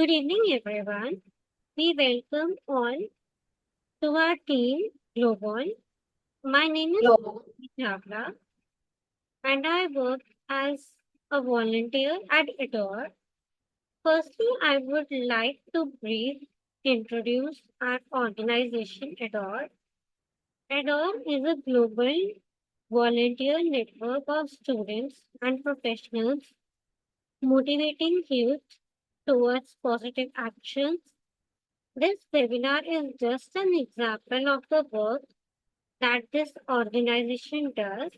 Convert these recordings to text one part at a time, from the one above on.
Good evening, everyone. We welcome all to our team Global. My name is Hello. Chavla, and I work as a volunteer at Adore. Firstly, I would like to brief introduce our organization Adore. Adore is a global volunteer network of students and professionals motivating youth towards positive actions. This webinar is just an example of the work that this organization does.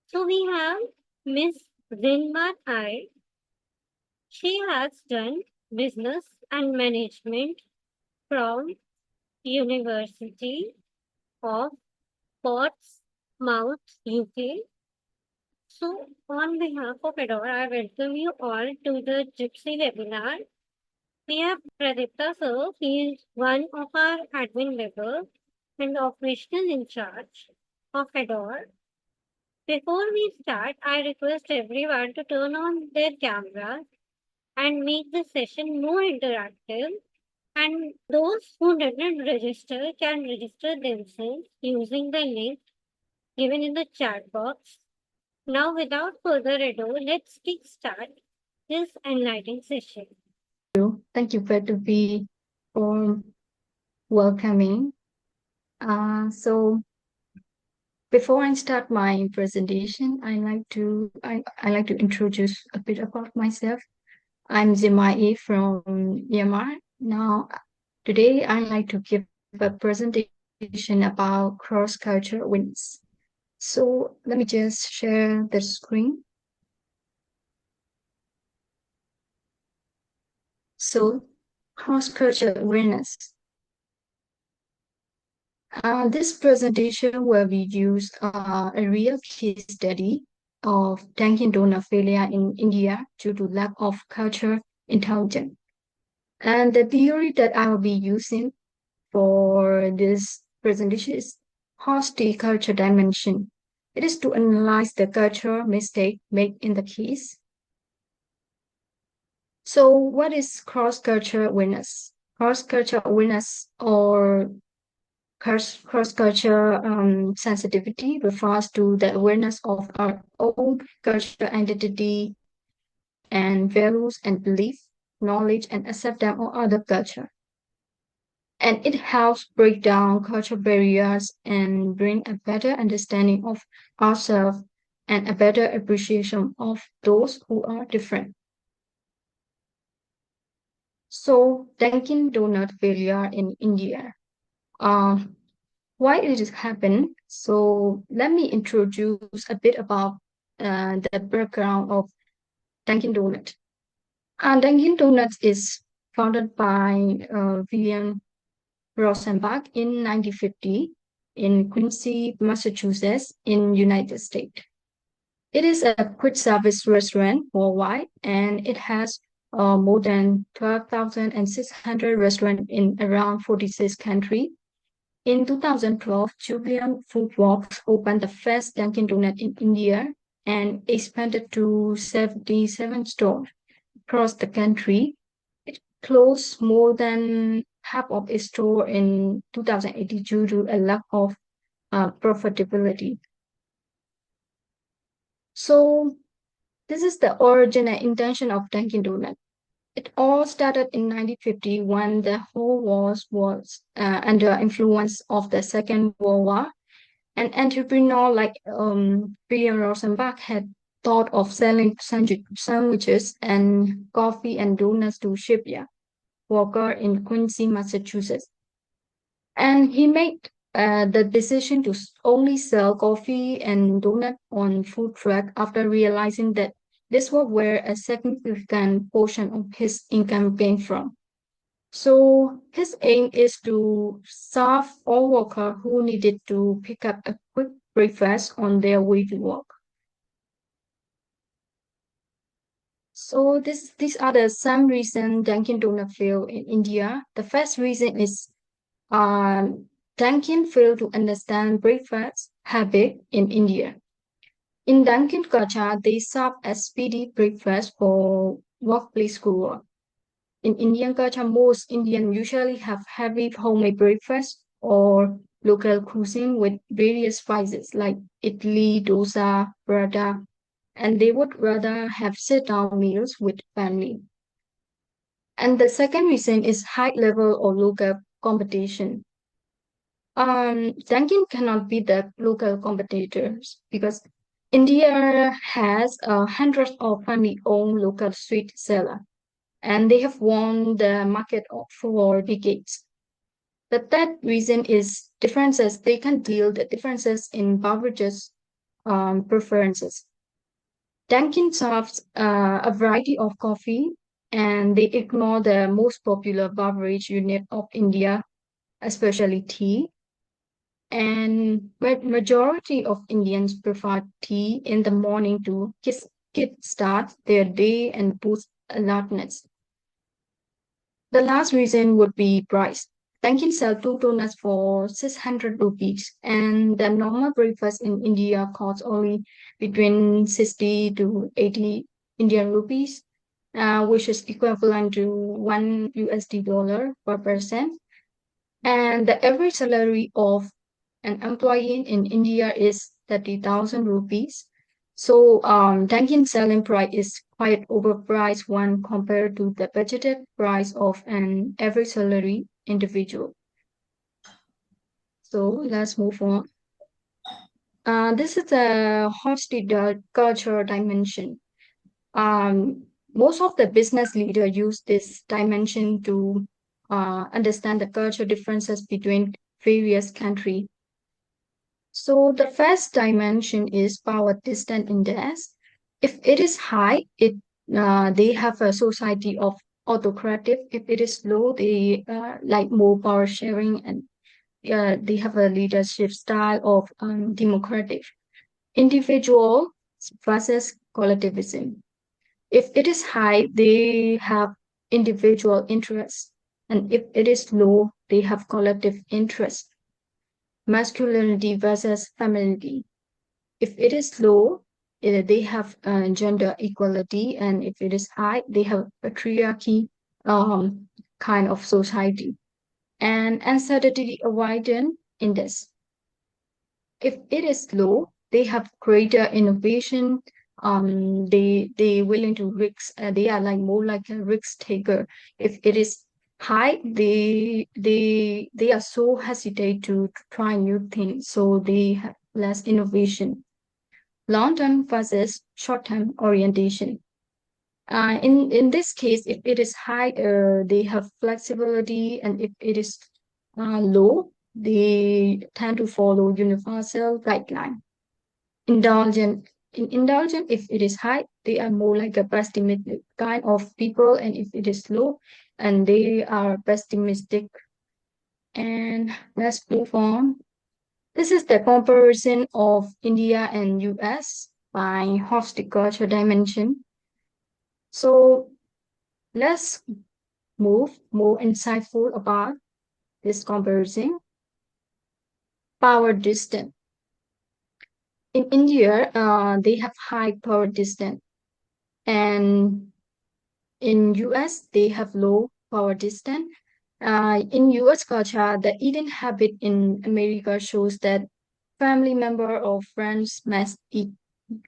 So we have Miss Zin Mar Aye. She has done business and management from University of Portsmouth, UK. So on behalf of Adore, I welcome you all to the Gypsy webinar. We have Pradipta sir. He is one of our admin members and operational in charge of Adore. Before we start, I request everyone to turn on their cameras and make the session more interactive. And those who did not register can register themselves using the link given in the chat box. Now, without further ado, let's kickstart this enlightening session. Thank you for to be for welcoming. So before I start my presentation, I like to introduce a bit about myself. I'm Zin Mar Aye from Myanmar. Now today I like to give a presentation about cross-culture wins. So let me just share the screen. So cross-culture awareness. This presentation will be used a real case study of Dunkin' Donut failure in India due to lack of culture intelligence. And the theory that I will be using for this presentation is host culture dimension. It is to analyze the cultural mistake made in the case. So what is cross-culture awareness? Cross-culture awareness or cross-culture sensitivity refers to the awareness of our own cultural identity and values and beliefs, knowledge and accept them or other culture. And it helps break down cultural barriers and bring a better understanding of ourselves and a better appreciation of those who are different. So, Dunkin' Donut failure in India. Um, why it has happened. So let me introduce a bit about the background of Dunkin' Donuts. Dunkin' Donuts is founded by William Rosenbach in 1950 in Quincy, Massachusetts, in United States. It is a quick service restaurant worldwide, and it has more than 12,600 restaurants in around 46 countries. In 2012, Jubilant Foodworks opened the first Dunkin' Donut in India and expanded to 77 stores across the country. It closed more than half of its stores in 2018 due to a lack of profitability. So this is the origin and intention of Dunkin' Donut. It all started in 1950 when the whole world was under influence of the Second World War. An entrepreneur like William Rosenbach had thought of selling sandwiches and coffee and donuts to shipyard workers in Quincy, Massachusetts. And he made the decision to only sell coffee and donut on food truck after realizing that this was where a significant portion of his income came from. So his aim is to serve all workers who needed to pick up a quick breakfast on their way to work. So these are the some reasons Dunkin' Donut failed in India. The first reason is Dunkin' failed to understand breakfast habit in India. In Dunkin' culture, they serve a speedy breakfast for workplace crew. In Indian culture, most Indian usually have heavy homemade breakfast or local cuisine with various spices like idli, dosa, paratha, and they would rather have sit-down meals with family. And the second reason is high level or local competition. Dunkin cannot beat the local competitors because India has hundreds of family-owned local sweet seller, and they have won the market for decades. The third reason is differences. They can deal the differences in beverages preferences. Dunkin serves a variety of coffee, and they ignore the most popular beverage unit of India, especially tea. And majority of Indians prefer tea in the morning to kick start their day and boost alertness. The last reason would be price. Dunkin sell two donuts for 600 rupees, and the normal breakfast in India costs only between 60 to 80 Indian rupees, which is equivalent to 1 USD dollar per person. And the average salary of an employee in India is 30,000 rupees. So Dunkin' selling price is quite overpriced when compared to the budgeted price of an average salary individual. So let's move on. This is the hospital culture dimension. Most of the business leader use this dimension to understand the culture differences between various countries. So the first dimension is power distance index. If it is high, it they have a society of autocratic. If it is low, they like more power sharing, and they have a leadership style of democratic. Individual versus collectivism. If it is high, they have individual interests, and if it is low, they have collective interest. Masculinity versus femininity. If it is low, they have gender equality, and if it is high, they have patriarchy kind of society. And uncertainty avoidance index. If it is low, they have greater innovation. They willing to risk. They are like more like a risk taker. If it is high, they are so hesitate to try new things, so they have less innovation. Long-term versus short-term orientation. In this case, if it is high, they have flexibility, and if it is low, they tend to follow universal guideline. Indulgent, if it is high, they are more like a pessimistic kind of people, and if it is low, and they are pessimistic. And let's move on. This is the comparison of India and US by horticulture dimension. So let's move more insightful about this comparison. Power distance. In India, they have high power distance, and in US, they have low power distance. In US culture, the eating habit in America shows that family member or friends must eat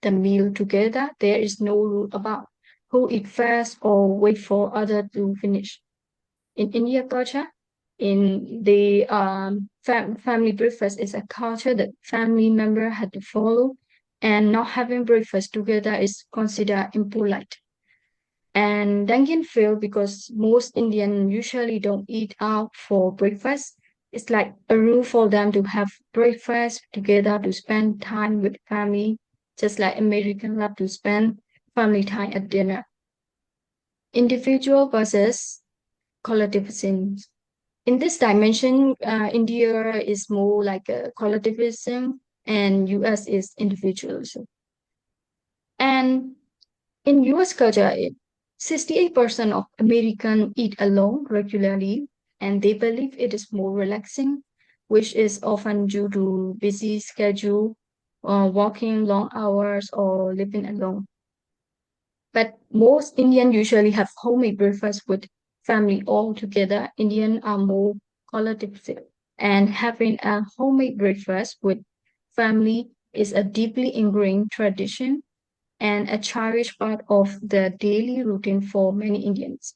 the meal together. There is no rule about who eat first or wait for other to finish. In India culture, in the family breakfast is a culture that family member had to follow, and not having breakfast together is considered impolite. And Dunkin failed because most Indian usually don't eat out for breakfast. It's like a rule for them to have breakfast together to spend time with family, just like American love to spend family time at dinner. Individual versus collectivism. In this dimension, India is more like a collectivism, and US is individualism. And in US culture, 68% of Americans eat alone regularly, and they believe it is more relaxing, which is often due to busy schedule, working long hours, or living alone. But most Indians usually have homemade breakfast with family all together. Indian are more collaborative, and having a homemade breakfast with family is a deeply ingrained tradition and a cherished part of the daily routine for many Indians.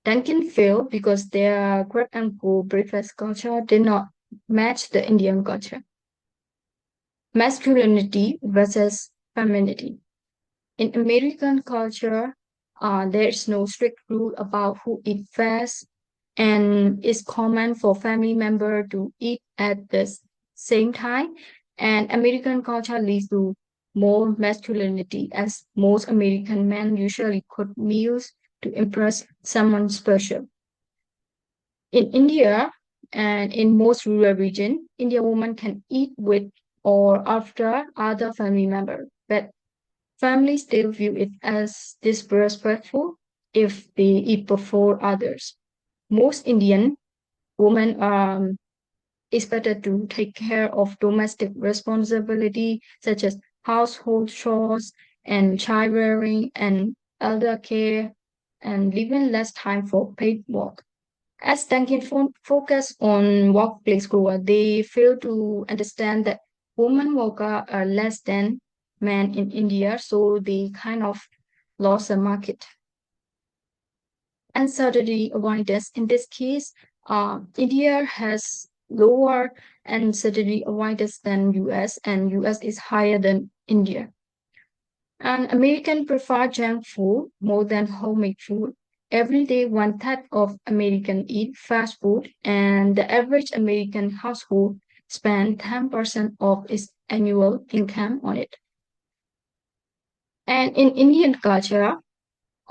Dunkin' failed because their grab and go breakfast culture did not match the Indian culture. Masculinity versus femininity. In American culture, there is no strict rule about who eats first, and it's common for family member to eat at the same time. And American culture leads to more masculinity, as most American men usually cook meals to impress someone special. In India and in most rural region, Indian women can eat with or after other family member, but families still view it as disrespectful if they eat before others. Most Indian women are expected to take care of domestic responsibility such as household chores and child rearing and elder care and leaving less time for paid work. As Duncan focus on workplace growth, they fail to understand that women workers are less than men in India, so they kind of lost the market. Uncertainty avoidance. In this case, India has lower uncertainty avoidance than US, and US is higher than India. And American prefer junk food more than homemade food. Every day, one third of Americans eat fast food, and the average American household spends 10% of its annual income on it. And in Indian culture,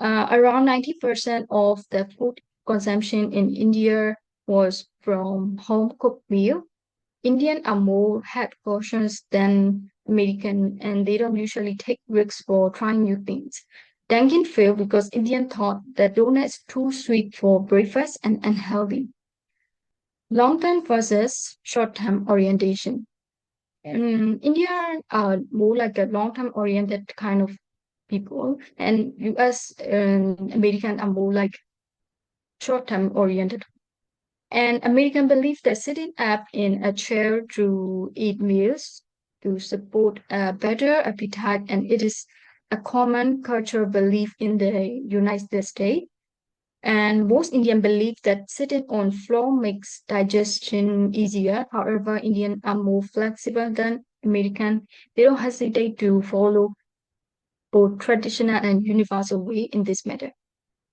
around 90% of the food consumption in India was from home cooked meal. Indian are more health conscious than American, and they don't usually take risks for trying new things. Dunkin' failed because Indian thought that donut is too sweet for breakfast and unhealthy. Long-term versus short-term orientation. India are more like a long-term oriented kind of people, and US and American are more like short-term oriented. And American believe that sitting up in a chair to eat meals to support a better appetite, and it is a common cultural belief in the United States. And most Indian believe that sitting on floor makes digestion easier. However, Indian are more flexible than American. They don't hesitate to follow both traditional and universal way in this matter.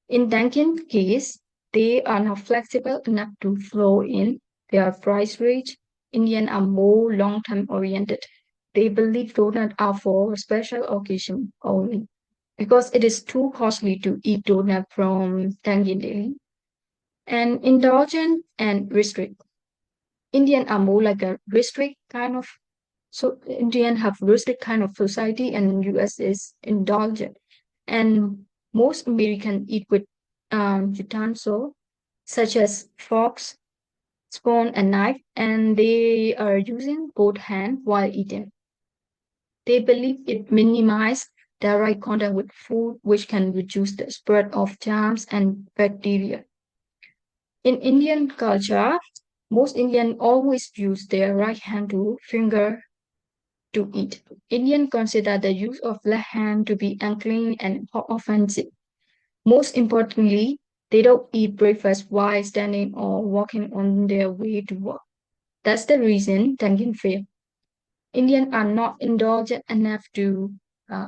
In Dunkin's case, they are not flexible enough to flow in. They are price rich. Indian are more long-term oriented. They believe donuts are for special occasion only because it is too costly to eat donut from Dunkin' daily. And indulgent and restrict. Indian are more like a restrict kind of so Indian have restrict kind of society and US is indulgent. And most American eat with utensil such as forks, spoon, and knife, and they are using both hands while eating. They believe it minimizes direct contact with food, which can reduce the spread of germs and bacteria. In Indian culture, most Indian always use their right hand to finger to eat. Indians consider the use of left hand to be unclean and offensive. Most importantly, they don't eat breakfast while standing or walking on their way to work. That's the reason Dunkin' failed. Indians are not indulgent enough to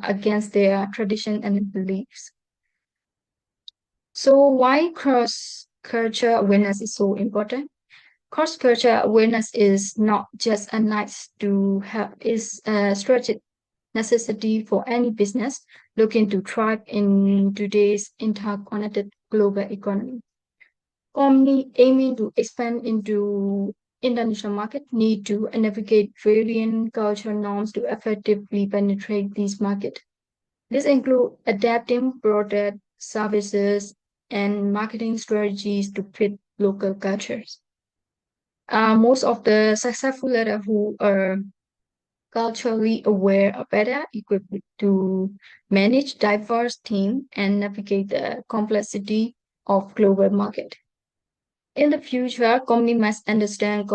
against their tradition and beliefs. So why cross culture awareness is so important? Cross culture awareness is not just a nice to have; is a strategic necessity for any business looking to thrive in today's interconnected global economy. Company aiming to expand into international market need to navigate varying cultural norms to effectively penetrate these markets. This includes adapting product, services, and marketing strategies to fit local cultures. Most of the successful leaders who are culturally aware are better equipped to manage diverse teams and navigate the complexity of global market. In the future, companies must understand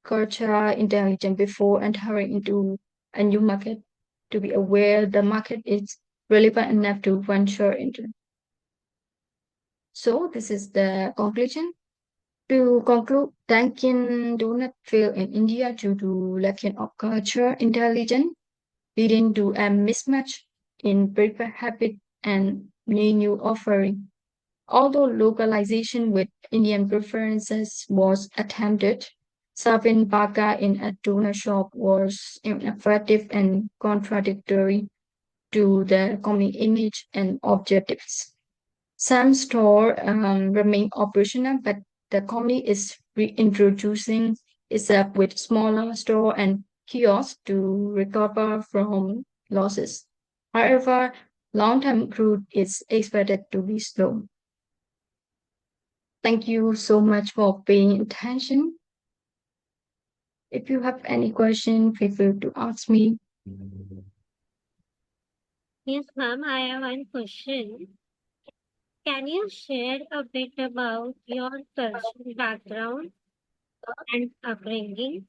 cultural intelligence before entering into a new market to be aware the market is relevant enough to venture into. So this is the conclusion. To conclude, Dunkin' Donut failed in India due to lacking of culture intelligence, leading to a mismatch in breakfast habit and menu offering. Although localization with Indian preferences was attempted, serving burger in a donut shop was ineffective and contradictory to the company image and objectives. Some stores remain operational, but the company is reintroducing itself with smaller store and kiosks to recover from losses. However, long-term growth is expected to be slow. Thank you so much for paying attention. If you have any question, feel free to ask me. Yes, ma'am, I have one question. Can you share a bit about your cultural background and upbringing?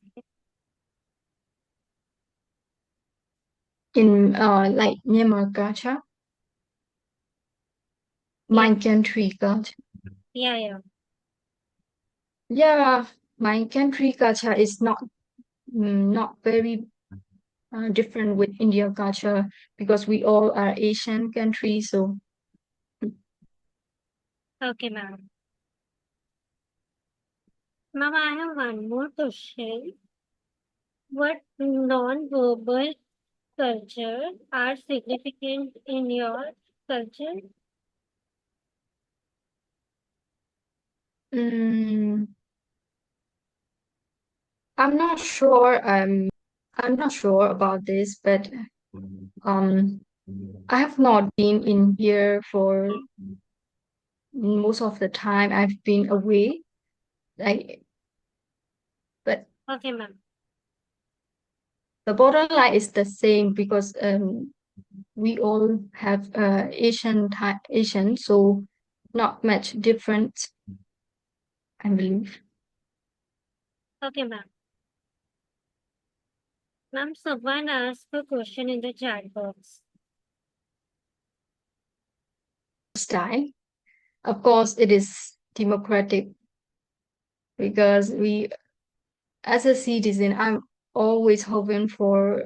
In like Myanmar culture, Yeah, my country culture. yeah. Yeah, my country culture is not very different with India culture because we all are Asian countries. So Okay, ma'am. Ma'am, I have one more question. What non-verbal culture are significant in your culture? mm, I'm not sure. I'm not sure about this, but um, I have not been in here for most of the time. I've been away. Like, but Okay, ma'am. the borderline is the same because we all have Asian, so not much different, I believe. Okay, ma'am. Ma'am, someone asked a question in the chat box. Style. Of course, it is democratic because as a citizen, I'm always hoping for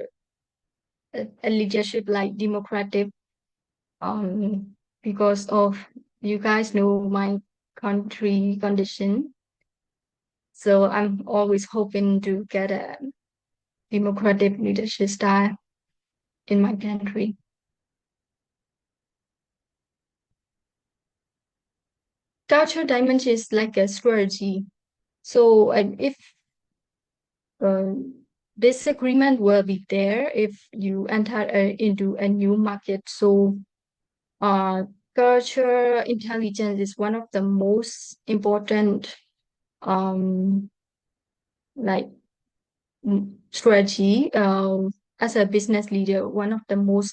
a leadership like democratic. Because of you guys know my country condition, so I'm always hoping to get a democratic leadership style in my country. Cultural dimension is like a strategy. So if disagreement will be there if you enter into a new market. So uh, cultural intelligence is one of the most important um, like strategy as a business leader. One of the most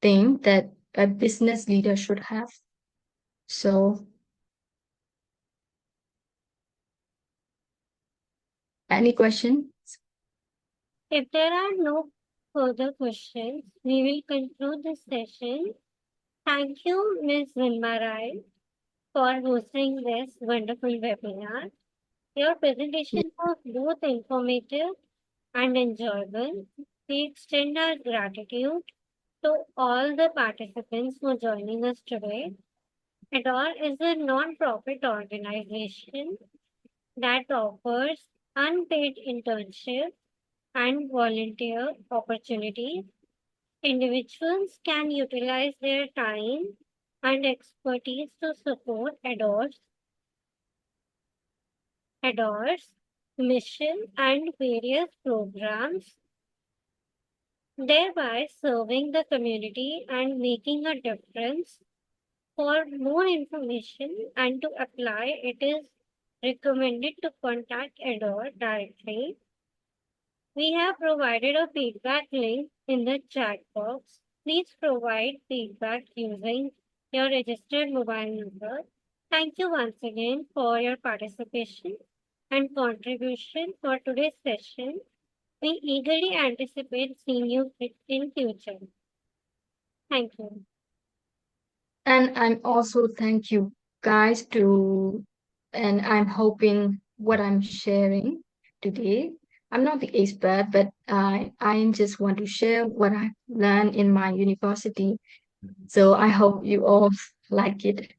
thing that a business leader should have. So, any question? If there are no further questions, we will conclude this session. Thank you, Ms. Zin Mar Aye, for hosting this wonderful webinar. Your presentation was both informative and enjoyable. We extend our gratitude to all the participants for joining us today. Adore is a non-profit organization that offers unpaid internships and volunteer opportunities. Individuals can utilize their time and expertise to support Adore's mission and various programs, thereby serving the community and making a difference. For more information and to apply, it is recommended to contact Adore directly. We have provided a feedback link in the chat box. Please provide feedback using your registered mobile number. Thank you once again for your participation and contribution for today's session. We eagerly anticipate seeing you in future. Thank you. And I'm also thank you guys to, and I'm hoping what I'm sharing today. I'm not the expert, but I just want to share what I've learned in my university. So I hope you all like it.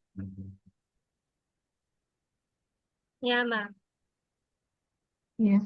Yeah, ma'am. Yeah.